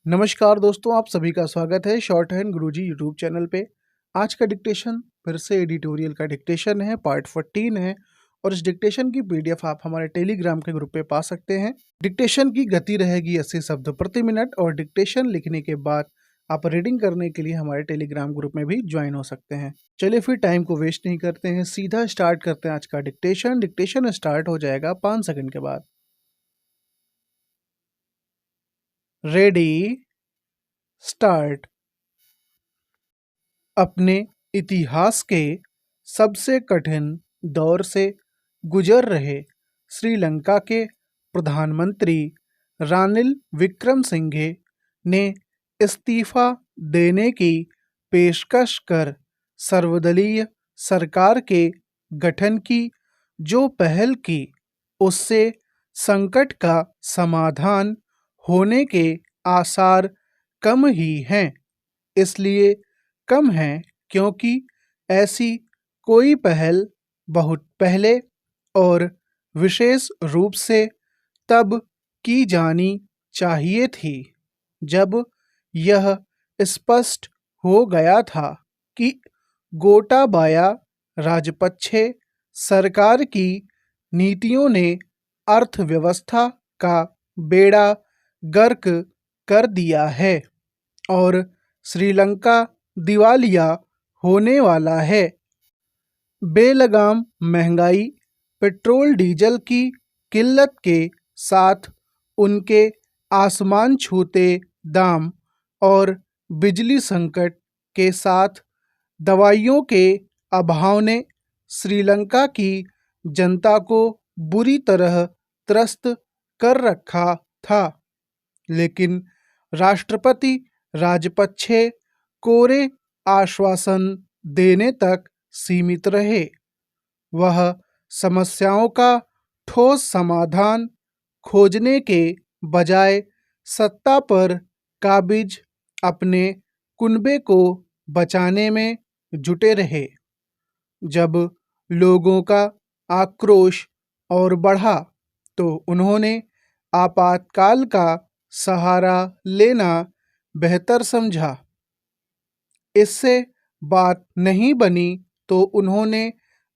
नमस्कार दोस्तों, आप सभी का स्वागत है शॉर्ट हैंड गुरुजी यूट्यूब चैनल पे। आज का डिक्टेशन फिर से एडिटोरियल का डिक्टेशन है, पार्ट 14 है और इस डिक्टेशन की पीडीएफ आप हमारे टेलीग्राम के ग्रुप पे पा सकते हैं। डिक्टेशन की गति रहेगी 80 शब्द प्रति मिनट और डिक्टेशन लिखने के बाद आप रीडिंग करने के लिए हमारे टेलीग्राम ग्रुप में भी ज्वाइन हो सकते हैं। चलिए फिर टाइम को वेस्ट नहीं करते हैं, सीधा स्टार्ट करते हैं आज का डिक्टेशन। डिक्टेशन स्टार्ट हो जाएगा 5 सेकंड के बाद। Ready, start. अपने इतिहास के सबसे कठिन दौर से गुजर रहे श्रीलंका के प्रधानमंत्री रानिल विक्रमसिंघे ने इस्तीफा देने की पेशकश कर सर्वदलीय सरकार के गठन की जो पहल की, उससे संकट का समाधान होने के आसार कम ही हैं। इसलिए कम है क्योंकि ऐसी कोई पहल बहुत पहले और विशेष रूप से तब की जानी चाहिए थी जब यह स्पष्ट हो गया था कि गोटाबाया राजपक्षे सरकार की नीतियों ने अर्थव्यवस्था का बेड़ा गर्क कर दिया है और श्रीलंका दिवालिया होने वाला है। बेलगाम महंगाई, पेट्रोल डीजल की किल्लत के साथ उनके आसमान छूते दाम और बिजली संकट के साथ दवाइयों के अभाव ने श्रीलंका की जनता को बुरी तरह त्रस्त कर रखा था। लेकिन राष्ट्रपति राजपक्षे कोरे आश्वासन देने तक सीमित रहे। वह समस्याओं का ठोस समाधान खोजने के बजाय सत्ता पर काबिज अपने कुनबे को बचाने में जुटे रहे। जब लोगों का आक्रोश और बढ़ा तो उन्होंने आपातकाल का सहारा लेना बेहतर समझा। इससे बात नहीं बनी तो उन्होंने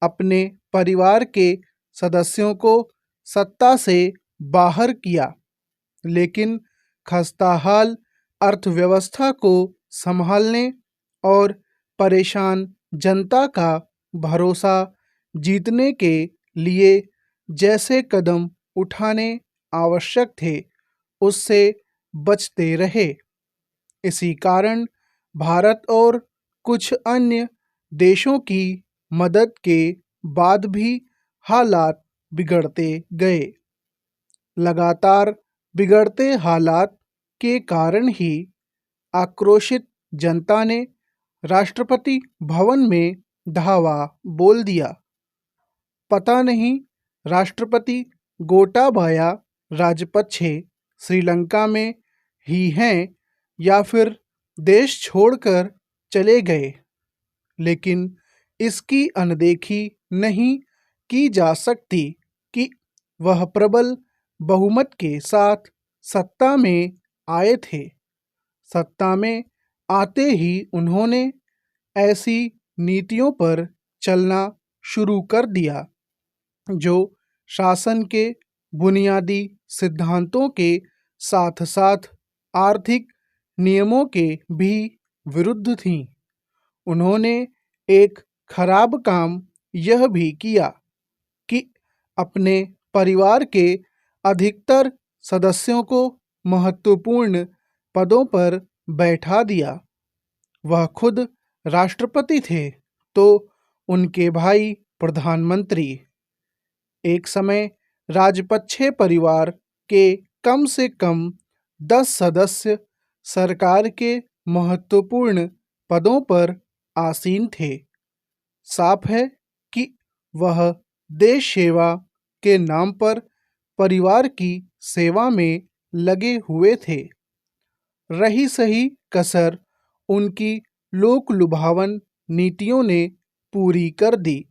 अपने परिवार के सदस्यों को सत्ता से बाहर किया, लेकिन खस्ताहाल अर्थव्यवस्था को संभालने और परेशान जनता का भरोसा जीतने के लिए जैसे कदम उठाने आवश्यक थे, उससे बचते रहे। इसी कारण भारत और कुछ अन्य देशों की मदद के बाद भी हालात बिगड़ते गए। लगातार बिगड़ते हालात के कारण ही आक्रोशित जनता ने राष्ट्रपति भवन में धावा बोल दिया। पता नहीं राष्ट्रपति गोटाबाया राजपक्षे श्रीलंका में ही हैं या फिर देश छोड़कर चले गए, लेकिन इसकी अनदेखी नहीं की जा सकती कि वह प्रबल बहुमत के साथ सत्ता में आए थे। सत्ता में आते ही उन्होंने ऐसी नीतियों पर चलना शुरू कर दिया जो शासन के बुनियादी सिद्धांतों के साथ साथ आर्थिक नियमों के भी विरुद्ध थीं। उन्होंने एक खराब काम यह भी किया कि अपने परिवार के अधिकतर सदस्यों को महत्वपूर्ण पदों पर बैठा दिया। वह खुद राष्ट्रपति थे तो उनके भाई प्रधानमंत्री। एक समय राजपक्षे परिवार के कम से कम 10 सदस्य सरकार के महत्वपूर्ण पदों पर आसीन थे। साफ है कि वह देश सेवा के नाम पर परिवार की सेवा में लगे हुए थे। रही सही कसर उनकी लोक लुभावन नीतियों ने पूरी कर दी।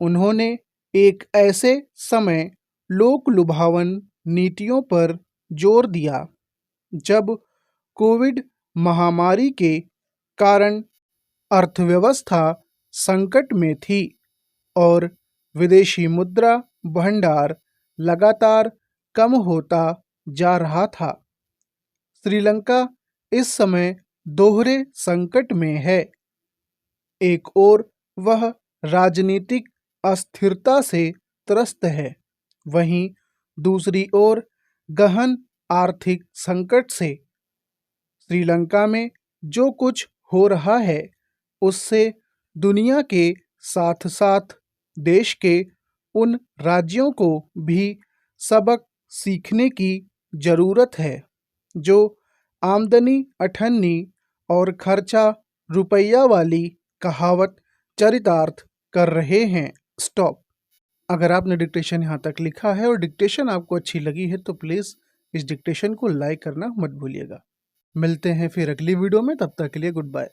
उन्होंने एक ऐसे समय लोक लुभावन नीतियों पर जोर दिया जब कोविड महामारी के कारण अर्थव्यवस्था संकट में थी और विदेशी मुद्रा भंडार लगातार कम होता जा रहा था। श्रीलंका इस समय दोहरे संकट में है। एक ओर वह राजनीतिक अस्थिरता से त्रस्त है, वहीं दूसरी ओर गहन आर्थिक संकट से। श्रीलंका में जो कुछ हो रहा है उससे दुनिया के साथ साथ देश के उन राज्यों को भी सबक सीखने की जरूरत है जो आमदनी अठन्नी और खर्चा रुपया वाली कहावत चरितार्थ कर रहे हैं। स्टॉप। अगर आपने डिक्टेशन यहाँ तक लिखा है और डिक्टेशन आपको अच्छी लगी है तो प्लीज़ इस डिक्टेशन को लाइक करना मत भूलिएगा। मिलते हैं फिर अगली वीडियो में, तब तक के लिए गुड बाय।